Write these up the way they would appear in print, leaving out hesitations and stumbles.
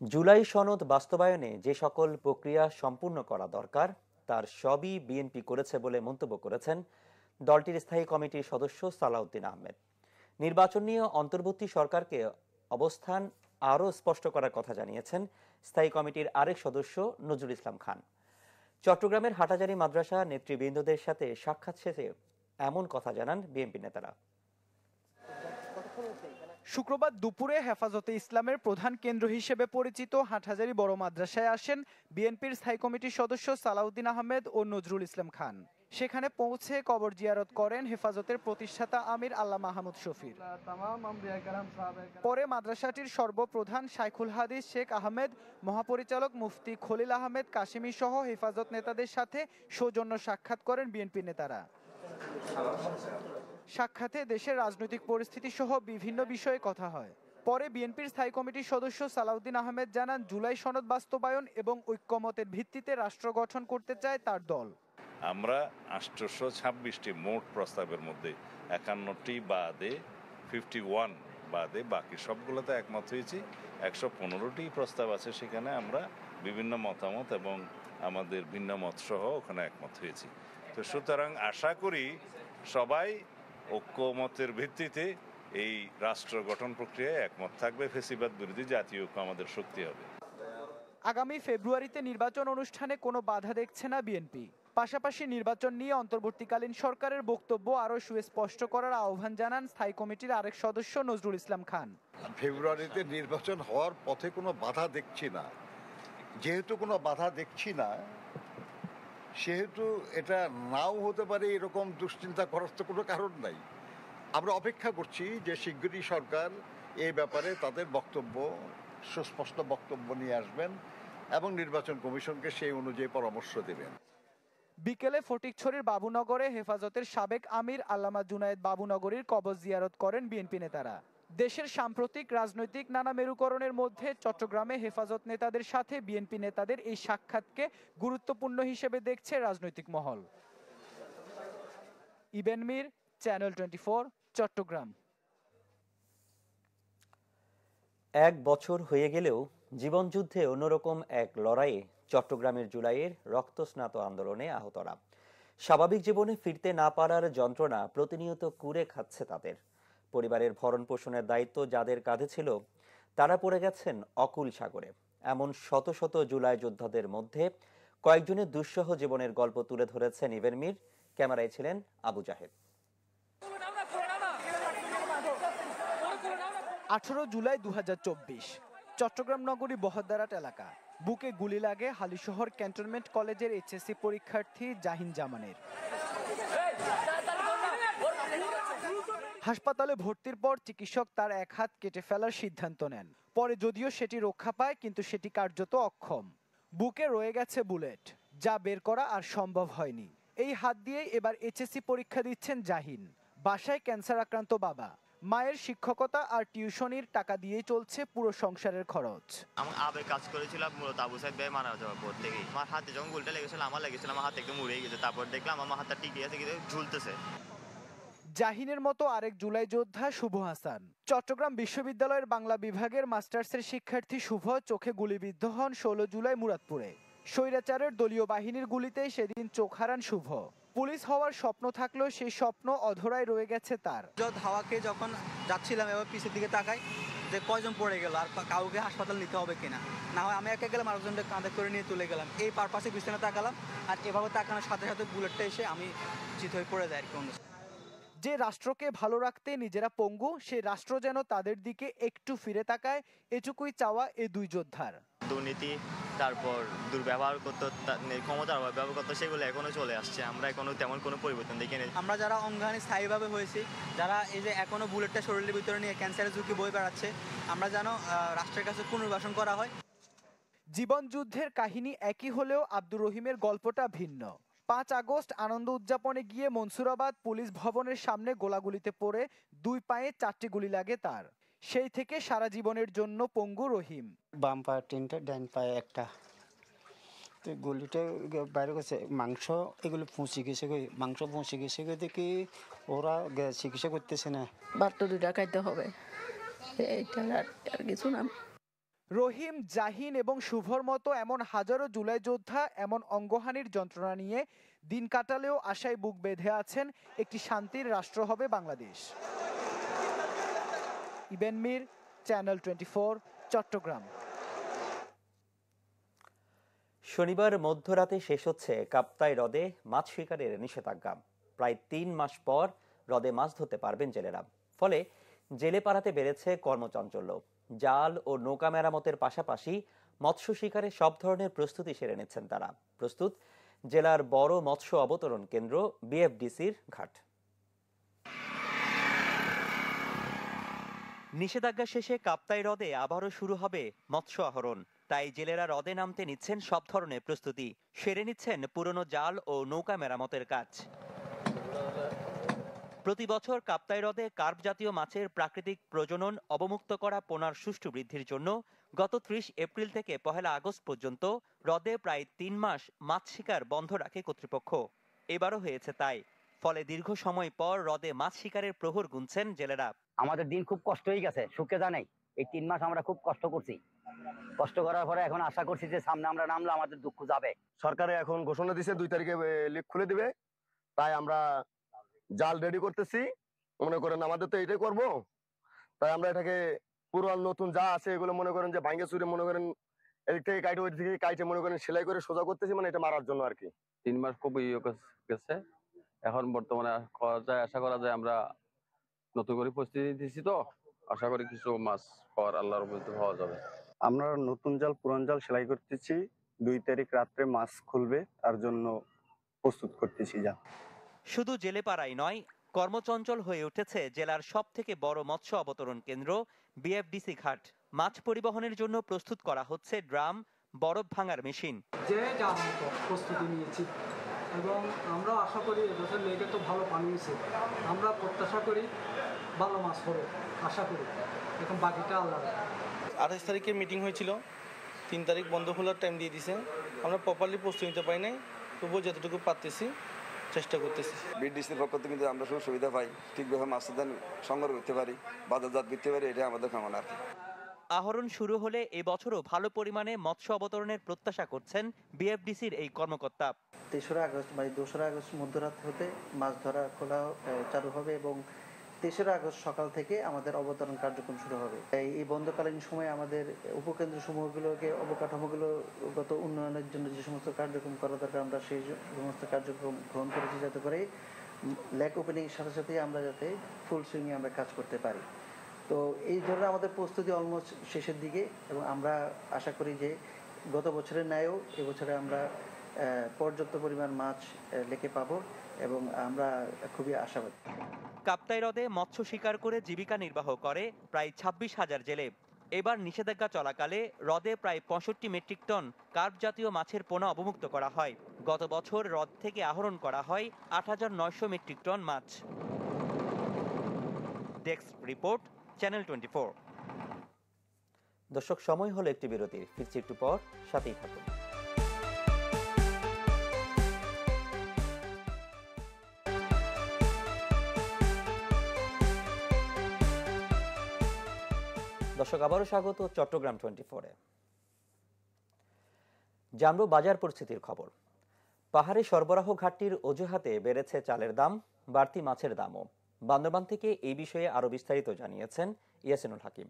জুলাই সনদ বাস্তবায়নে যে সকল প্রক্রিয়া সম্পূর্ণ করা দরকার তার সবই বিএনপি করেছে বলে মন্তব্য করেছেন দলটির স্থায়ী কমিটির সদস্য সালাউদ্দিন আহমেদ। নির্বাচন নিয়ে অন্তর্বর্তী সরকারকে অবস্থান আরও স্পষ্ট করার কথা জানিয়েছেন স্থায়ী কমিটির আরেক সদস্য নজরুল ইসলাম খান। চট্টগ্রামের হাটাজারি মাদ্রাসা নেতৃবৃন্দদের সাথে সাক্ষাৎ শেষে এমন কথা জানান বিএনপি নেতারা। শুক্রবার দুপুরে হেফাজতে ইসলামের প্রধান কেন্দ্র হিসেবে পরিচিত হাটহাজারী বড় মাদ্রাসায় আসেন বিএনপির স্থায়ী কমিটির সদস্য সালাউদ্দিন আহমেদ ও নজরুল ইসলাম খান। সেখানে পৌঁছে কবর জিয়ারত করেন হেফাজতের প্রতিষ্ঠাতা আমির আল্লামা মাহমুদ শফির। পরে মাদ্রাসাটির সর্বপ্রধান শাইখুল হাদিস শেখ আহমেদ, মহাপরিচালক মুফতি খলিল আহমেদ কাশেমি সহ হেফাজত নেতাদের সাথে সৌজন্য সাক্ষাৎ করেন বিএনপি নেতারা। সাক্ষাতে দেশের রাজনৈতিক পরিস্থিতি সহ বিভিন্ন বিষয়ে কথা হয়। পরে বিএনপির স্থায়ী কমিটির সদস্য সালাউদ্দিন আহমেদ জানান, জুলাই সনদ বাস্তবায়ন এবং ঐক্যমতের ভিত্তিতে রাষ্ট্র গঠন করতে চায় তার দল। আমরা ৮২৬টি মোট প্রস্তাবের মধ্যে ৫১টি বাদে 51 বাদে বাকি সবগুলোতে একমত হয়েছি। ১১৫টি প্রস্তাব আছে, সেখানে আমরা বিভিন্ন মতামত এবং আমাদের ভিন্ন মত সহ ওখানে একমত হয়েছি। তো সুতরাং আশা করি সবাই ঐক্যমতের ভিত্তিতে এই রাষ্ট্র গঠন প্রক্রিয়ায় একমত থাকবে। ফ্যাসিবাদ বিরোধী জাতীয় ঐক্য আমাদের শক্তি হবে। আগামী ফেব্রুয়ারিতে নির্বাচন অনুষ্ঠানে কোনো বাধা দেখছে না বিএনপি। পাশাপাশি নির্বাচন নিয়ে অন্তর্বর্তীকালীন সরকারের বক্তব্য আরও সুস্পষ্ট করার আহ্বান জানান স্থায়ী কমিটির আরেক সদস্য নজরুল ইসলাম খান। ফেব্রুয়ারিতে নির্বাচন হওয়ার পথে কোনো বাধা দেখছি না। যেহেতু কোনো বাধা দেখছি না, সেহেতু এটা নাও হতে পারে এরকম দুশ্চিন্তা করার তো কোনো কারণ নাই। আমরা অপেক্ষা করছি যে শিগগিরই সরকার এই ব্যাপারে তাদের বক্তব্য, সুস্পষ্ট বক্তব্য নিয়ে আসবেন এবং নির্বাচন কমিশনকে সেই অনুযায়ী পরামর্শ দেবেন। বিকেলে ফটিকছড়ির বাবুনগরে হেফাজতের সাবেক আমির আল্লামা জুনায়েদ বাবুনগরীর কবর জিয়ারত করেন বিএনপি নেতারা। দেশের সাম্প্রতিক রাজনৈতিক নানা মেরুকরণের মধ্যে চট্টগ্রামে হেফাজত নেতাদের সাথে বিএনপি নেতাদের এই সাক্ষাৎকে গুরুত্বপূর্ণ হিসেবে দেখছে রাজনৈতিক মহল। ইবেন মির, চ্যানেল 24, চট্টগ্রাম। এক বছর হয়ে গেলেও জীবনযুদ্ধে অন্যরকম এক লড়াইয়ে চট্টগ্রামের জুলাইয়ের রক্তস্নাত আন্দোলনে আহতরা। স্বাভাবিক জীবনে ফিরতে না পারার যন্ত্রণা প্রতিনিয়ত কুরে খাচ্ছে তাদের। পরিবারের ভরণ পোষণের দায়িত্ব যাদের কাঁধে ছিল তারা পড়ে গেছেন অকুল সাগরে। এমন শত শত জুলাই যোদ্ধাদের মধ্যে কয়েকজনের দুঃসহ জীবনের গল্প তুলে ধরেছেন ইবেন মির। ক্যামেরায় ছিলেন আবু জাহেদ। 18 জুলাই 2024, চট্টগ্রাম নগরী বহদ্দারাট এলাকা। বুকে গুলি লাগে হালিশহর ক্যান্টনমেন্ট কলেজের এইচএসসি পরীক্ষার্থী জাহিন জামানের। হাসপাতালে ভর্তির পর চিকিৎসক তার এক হাত কেটে ফেলার সিদ্ধান্ত নেন। পরে যদিও সেটি রক্ষা পায়, কিন্তু সেটি কার্যত অক্ষম। বুকে রয়ে গেছে বুলেট, যা বের করা আর সম্ভব হয়নি। এই হাত দিয়েই এবার এইচএসসি পরীক্ষা দিচ্ছেন জাহিন। বাসায় ক্যান্সার আক্রান্ত বাবা, মায়ের শিক্ষকতা আর টিউশনির টাকা দিয়েই চলছে পুরো সংসারের খরচ। আমি আবে কাজ করেছিলাম মূলত আবু সাইদ ভাই মারা যাওয়ার পর থেকেই। আমার হাতে যখন গুলটা লেগেছিল, আমার হাত একটু মুড়ে গেছে। তারপর দেখলাম আমার হাতটা টিকে আছে, কিন্তু ঝুলতেছে। জাহিনের মতো আরেক জুলাই যোদ্ধা শুভ হাসান। চট্টগ্রাম বিশ্ববিদ্যালয়ের বাংলা বিভাগের মাস্টার্সের শিক্ষার্থী শুভ চোখে গুলিবিদ্ধ হন 16 জুলাই মুরাদপুরে। স্বৈরাচারের দলীয় বাহিনীর গুলিতেই সেদিন চোখ হারান শুভ। পুলিশ হওয়ার স্বপ্ন থাকলেও সেই স্বপ্ন অধরায় রয়ে গেছে তার। ধাওয়াকে যখন যাচ্ছিলাম, এবার পিছের দিকে তাকাই যে কয়জন পড়ে গেল আর কাউকে হাসপাতাল নিতে হবে কিনা। না হয় আমি একা গেলাম, আরেকজনকে কাঁধে করে নিয়ে তুলে গেলাম। এই পারপাসে পিছনে তাকালাম, আর এভাবে তাকানোর সাথে সাথে বুলেটটা এসে আমি চিত হয়ে পড়ে যায়। যে রাষ্ট্রকে ভালো রাখতে নিজেরা পঙ্গু, সেই রাষ্ট্র যেন তাদের দিকে একটু ফিরে তাকায়, এটুকুই চাওয়া এই দুই যোদ্ধার। দুর্নীতি, তারপর দুর্ব্যবহার করতো, ক্ষমতার ব্যবহার করতো, সেগুলো এখনো চলে আসছে। আমরা এখনো তেমন কোনো পরিবর্তন দেখি না। আমরা যারা অঙ্গহানি স্থায়ীভাবে হয়েছি, যারা এই যে এখনো বুলেটটা শরীরের ভিতরে নিয়ে ক্যান্সারের ঝুঁকি বয়ে বেড়াচ্ছে, আমরা যেন রাষ্ট্রের কাছে পুনর্বাসন করা হয়। জীবন যুদ্ধের কাহিনী একই হলেও আব্দুর রহিমের গল্পটা ভিন্ন। 5 আগস্ট আনন্দ উদযাপনে গিয়ে মনসুরাবাদ পুলিশ ভবনের সামনে গোলাগুলিতে পড়ে 2 পায়ে 4টি গুলি লাগে তার। সেই থেকে সারা জীবনের জন্য পঙ্গু রহিম। বাম পায়ে 3টা, ডান পায়ে 1টা। তো গুলিটা বাইরে গেছে, মাংস এগুলো ফুঁসে গেছে, মাংস ফুঁসে গেছে দেখি ওরা চিকিৎসা করতেছে না। ভাত তো 2টা খাইতে হবে, এইটা আর কিছু না। রহিম, জাহিন এবং শুভর মতো এমন হাজারো জুলাই যোদ্ধা এমন অঙ্গহানির যন্ত্রণা নিয়ে দিন কাটালেও আশায় বুক বেঁধে আছেন একটি শান্তির রাষ্ট্র হবে বাংলাদেশ। ইবেন মীর, চ্যানেল 24, চট্টগ্রাম। শনিবার মধ্যরাতে শেষ হচ্ছে কাপ্তাই হ্রদে মাছ শিকারের নিষেধাজ্ঞা। প্রায় 3 মাস পর হ্রদে মাছ ধরতে পারবেন জেলেরা। ফলে জেলে পাড়াতে বেড়েছে কর্মচাঞ্চল্য। জাল ও নৌকা মেরামতের পাশাপাশি মৎস্য শিকারে সব ধরনের প্রস্তুতি সেরে নিচ্ছেন তারা। প্রস্তুত জেলার বড় মৎস্য অবতরণ কেন্দ্র বিএফডিসির ঘাট। নিষেধাজ্ঞা শেষে কাপ্তাই হ্রদে আবারও শুরু হবে মৎস্য আহরণ। তাই জেলেরা হ্রদে নামতে নিচ্ছেন সব ধরনের প্রস্তুতি, সেরে নিচ্ছেন পুরনো জাল ও নৌকা মেরামতের কাজ। প্রতি বছর কাপ্তাই হ্রদে কার্প জাতীয় মাছের প্রাকৃতিক প্রজনন অবমুক্ত করা পোনার সুষ্ঠু বৃদ্ধির জন্য গত 30 এপ্রিল থেকে 1 আগস্ট পর্যন্ত হ্রদে প্রায় 3 মাস মাছ শিকার বন্ধ রাখে কর্তৃপক্ষ। এবারও হয়েছে তাই। ফলে দীর্ঘ সময় পর হ্রদে মাছ শিকারের প্রহর গুনছেন জেলেরা। আমাদের দিন খুব কষ্ট হয়ে গেছে, সুখে জানাই এই 3 মাস আমরা খুব কষ্ট করছি। কষ্ট করার পরে এখন আশা করছি যে সামনে আমরা নামলে আমাদের দুঃখ যাবে। সরকারে এখন ঘোষণা দিয়েছে 2 তারিখে লিক খুলে দিবে, তাই আমরা জাল রেডি করতেছি। মনে করেন আমাদের তো এটাই করব, তাই আমরা এটাকে পুরান নতুন যা আছে এগুলো মনে করেন যে ভাঙ্গে চুরে মনে করেন এদিক থেকে কাইটে ওই দিকে কাইটে মনে করেন সেলাই করে সোজা করতেছি, মানে এটা মারার জন্য আর কি। 3 মাস খুব গেছে, এখন বর্তমানে আশা করা যায় আমরা নতুন করে প্রস্তুতি দিচ্ছি, তো আশা করি কিছু মাছ পাওয়ার আল্লাহর মধ্যে পাওয়া যাবে। আমরা নতুন জাল পুরান জাল সেলাই করতেছি, 2 তারিখ রাত্রে মাছ খুলবে তার জন্য প্রস্তুত করতেছি। যা শুধু জেলেপাড়াই নয়, কর্মচঞ্চল হয়ে উঠেছে জেলার সব থেকে বড় মৎস্য অবতরণ কেন্দ্র বিএফডিসি ঘাট। মাছ পরিবহনের জন্য প্রস্তুত করা হচ্ছে ড্রাম, বরফ ভাঙার মেশিন। যে যার মতো প্রস্তুতি নিয়েছি এবং আমরা আশা করি এবছর লেগে তো ভালো পানি হয়েছে, আমরা প্রত্যাশা করি ভালো মাছ হবে, আশা করি। এখন বাকিটা আল্লাহ। 28 তারিখে মিটিং হয়েছিল, 3 তারিখ বন্ধ খোলার টাইম দিয়ে দিছে। আমরা প্রপারলি প্রস্তুতি নিতে পারি নাই, তবুও যতটুকু পারতেছি চেষ্টা করতেছি। বিডিসির পক্ষ থেকে কিন্তু আমরা সুযোগ সুবিধা পাই, ঠিকভাবে মাছের দাম সংগ্রহ করতে পারি, বাজারজাত করতে পারি, এটা আমাদের কামনা আর কি। আহরণ শুরু হলে এবছরও ভালো পরিমাণে মৎস্য অবতরণের প্রত্যাশা করছেন বিএফডিসির এই কর্মকর্তা। 3রা আগস্ট মানে 2রা আগস্ট মধ্যরাত হতে মাছ ধরা খোলা চালু হবে এবং 3রা আগস্ট সকাল থেকে আমাদের অবতরণ কার্যক্রম শুরু হবে। এই বন্ধকালীন সময়ে আমাদের উপকেন্দ্র সমূহগুলোকে অবকাঠামোগুলোগত উন্নয়নের জন্য যে সমস্ত কার্যক্রম করা দরকার আমরা সেই সমস্ত কার্যক্রম গ্রহণ করেছি, যাতে করে লেক ওপেনিং এর সাথে সাথে আমরা যাতে ফুল সুইংয়ে আমরা কাজ করতে পারি। তো এই ধরনের আমাদের প্রস্তুতি অলমোস্ট শেষের দিকে এবং আমরা আশা করি যে গত বছরের ন্যায়ও এবছরে আমরা পর্যাপ্ত পরিমাণ মাছ লেকে পাবো এবং আমরা খুবই আশাবাদী। কাপ্তাই হ্রদে মৎস্য শিকার করে জীবিকা নির্বাহ করে প্রায় 26,000 জেলে। এবার নিষেধাজ্ঞা চলাকালে হ্রদে প্রায় 65 মেট্রিক টন কার্প জাতীয় মাছের পোনা অবমুক্ত করা হয়। গত বছর হ্রদ থেকে আহরণ করা হয় 8,900 মেট্রিক টন মাছ। Desk report, channel 24। দর্শক, সময় হলো একটি বিরতির, ফিরছি একটু পর, সাথেই থাকুন। দর্শক, আবারও স্বাগত চট্টগ্রাম 24-এ। জানবো বাজার পরিস্থিতির খবর। পাহাড়ি সরবরাহ ঘাটতির অজুহাতে বেড়েছে চালের দাম, বাড়তি মাছের দামও। বান্দরবান থেকে এই বিষয়ে আরো বিস্তারিত জানিয়েছেন ইয়াসিনুল হাকিম।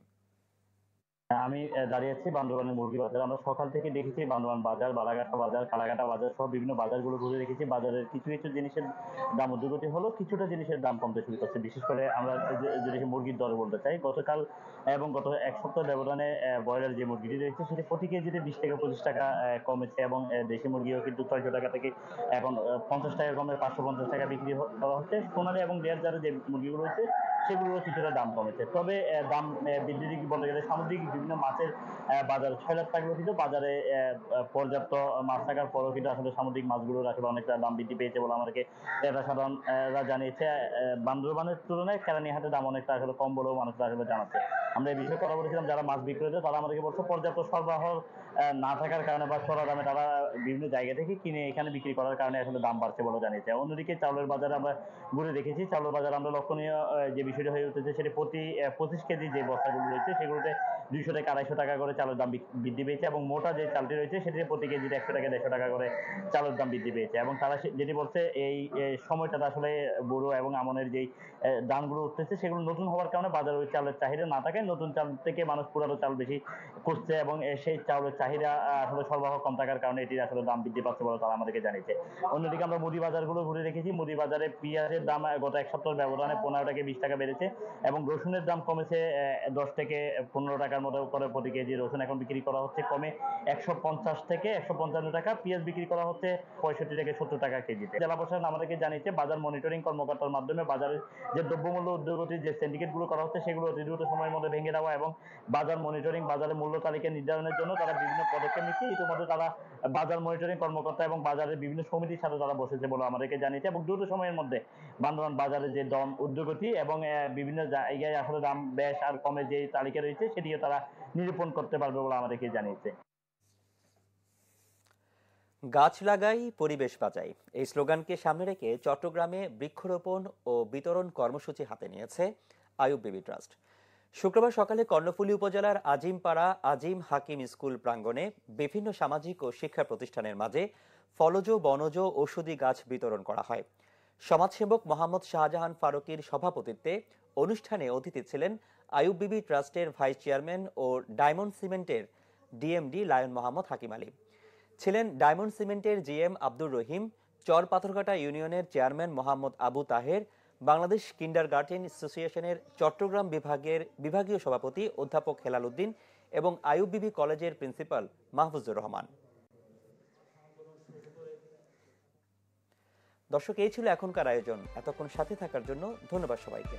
আমি দাঁড়িয়ে আছি বান্দরবানের মুরগি বাজার। আমরা সকাল থেকে দেখেছি বান্দরবান বাজার, বালাঘাটা বাজার, কালাঘাটা বাজার সহ বিভিন্ন বাজারগুলো ঘুরে দেখেছি। বাজারের কিছু কিছু জিনিসের দাম ঊর্ধ্বগতি হলো, কিছুটা জিনিসের দাম কমতে শুরু করছে। বিশেষ করে আমরা যদি মুরগির দর বলতে চাই, গতকাল এবং গত এক সপ্তাহ ব্যবধানে ব্রয়লার যে মুরগিটি রয়েছে সেটি প্রতি কেজিতে 20 থেকে 25 টাকা কমেছে এবং দেশি মুরগিও কিন্তু 600 টাকা থেকে এখন 50 টাকা কমে 550 টাকা বিক্রি করা হচ্ছে। সোনালী এবং লেয়ার জারের যে মুরগিগুলো রয়েছে সেগুলোরও কিছুটা দাম কমেছে। তবে দাম বৃদ্ধির দিক বলতে গেলে সামুদ্রিক বিভিন্ন মাছের বাজার 6 লাখ টাকা কিন্তু বাজারে পর্যাপ্ত মাছ থাকার পরও কিন্তু আসলে সামুদ্রিক মাছগুলোর আসলে অনেকটা দাম বৃদ্ধি পেয়েছে বলে আমাদেরকে সাধারণরা জানিয়েছে। বান্দরবানের তুলনায় কেরানীহাটের দাম অনেকটা আসলে কম বলেও মানুষরা আসলে জানাচ্ছে। আমরা এই বিষয়ে কথা বলেছিলাম যারা মাছ বিক্রেতা, তারা আমাদেরকে বলছে পর্যাপ্ত সরবরাহ না থাকার কারণে বা চড়া দামে তারা বিভিন্ন জায়গা থেকে কিনে এখানে বিক্রি করার কারণে আসলে দাম বাড়ছে বলে জানিয়েছে। অন্যদিকে চাউলের বাজারে আমরা ঘুরে দেখেছি, চাউলের বাজারে আমরা লক্ষণীয় যে বিষয়টি হয়ে উঠেছে সেটি প্রতি 25 কেজি যে বস্তাগুলো রয়েছে সেগুলোতে 200 থেকে 250 টাকা করে চালের দাম বৃদ্ধি পেয়েছে এবং মোটা যে চালটি রয়েছে সেটি প্রতি কেজিতে 100 থেকে 150 টাকা করে চালের দাম বৃদ্ধি পেয়েছে এবং তারা যেটি বলছে এই সময়টাতে আসলে বুড়ো এবং আমনের যেই দামগুলো উঠতেছে সেগুলো নতুন হওয়ার কারণে বাজারে ওই চালের চাহিদা না থাকায় নতুন চাল থেকে মানুষ পুরানো চাল বেশি খুঁজছে এবং সেই চাউলের চাহিদা আসলে সরবরাহ কম থাকার কারণে এটির আসলে দাম বৃদ্ধি পাচ্ছে বলে তারা আমাদেরকে জানিয়েছে। অন্যদিকে আমরা মুদি বাজারগুলো ঘুরে রেখেছি। মুদি বাজারে পেঁয়াজের দাম গত এক সপ্তাহের ব্যবধানে 15 থেকে 20 টাকা বেড়েছে এবং রসুনের দাম কমেছে 10 থেকে 15 টাকার মতো করে প্রতি কেজি। রসুন এখন বিক্রি করা হচ্ছে কমে 150 থেকে 155 টাকা। পেঁয়াজ বিক্রি করা হচ্ছে 65 থেকে 70 টাকা কেজিতে। জেলা প্রশাসন আমাদেরকে জানিয়েছে বাজার মনিটরিং কর্মকর্তার মাধ্যমে বাজারের যে দ্রব্যমূল্য ঊর্ধ্বগতির যে সিন্ডিকেটগুলো করা হচ্ছে সেগুলো অতি দ্রুত সময়ের মধ্যে ভেঙে দেওয়া এবং বাজার মনিটরিং বাজারের মূল্য তালিকা নির্ধারণের জন্য তারা বিভিন্ন পদক্ষেপ নিচ্ছে। ইতিমধ্যে তারা বাজার মনিটরিং কর্মকর্তা এবং বাজারের বিভিন্ন সমিতির সাথে তারা বসেছে বলে আমাদেরকে জানিয়েছে এবং দ্রুত সময়ের মধ্যে বান্দরবান বাজারে যে দাম ঊর্ধ্বগতি এবং বিভিন্ন জায়গায় আসলে দাম বেশ আর কমে যে তালিকা রয়েছে সেটিও তারা নিরূপণ করতে পারবে বলে আমাদেরকে জানিয়েছে। গাছ লাগাই পরিবেশ বাঁচাই এই স্লোগানকে সামনে রেখে চট্টগ্রামে বৃক্ষরোপণ ও বিতরণ কর্মসূচি হাতে নিয়েছে আইয়ুব বিবি ট্রাস্ট। শুক্রবার সকালে কর্ণফুলী উপজেলার আজিমপাড়া আজিম হাকিম স্কুল প্রাঙ্গণে বিভিন্ন সামাজিক ও শিক্ষা প্রতিষ্ঠানের মাঝে ফলজ বনজ ঔষধি গাছ বিতরণ করা হয়। সমাজসেবক মোহাম্মদ শাহজাহান ফারুকীর সভাপতিত্বে অনুষ্ঠানে অতিথি ছিলেন আইয়ুব বিবি ট্রাস্টের ভাইস চেয়ারম্যান ও ডায়মন্ড সিমেন্টের ডিএমডি লায়ন মোহাম্মদ হাকিম আলী, ছিলেন ডায়মন্ড সিমেন্টের জিএম আব্দুর রহিম, চর পাথরঘাটা ইউনিয়নের চেয়ারম্যান মোহাম্মদ আবু তাহের, বাংলাদেশ কিন্ডারগার্টেন অ্যাসোসিয়েশনের চট্টগ্রাম বিভাগের বিভাগীয় সভাপতি অধ্যাপক হেলাল উদ্দিন এবং আইয়ুব বিবি কলেজের প্রিন্সিপাল মাহফুজুর রহমান। দর্শক, এই ছিল এখনকার আয়োজন। এতক্ষণ সাথে থাকার জন্য ধন্যবাদ সবাইকে।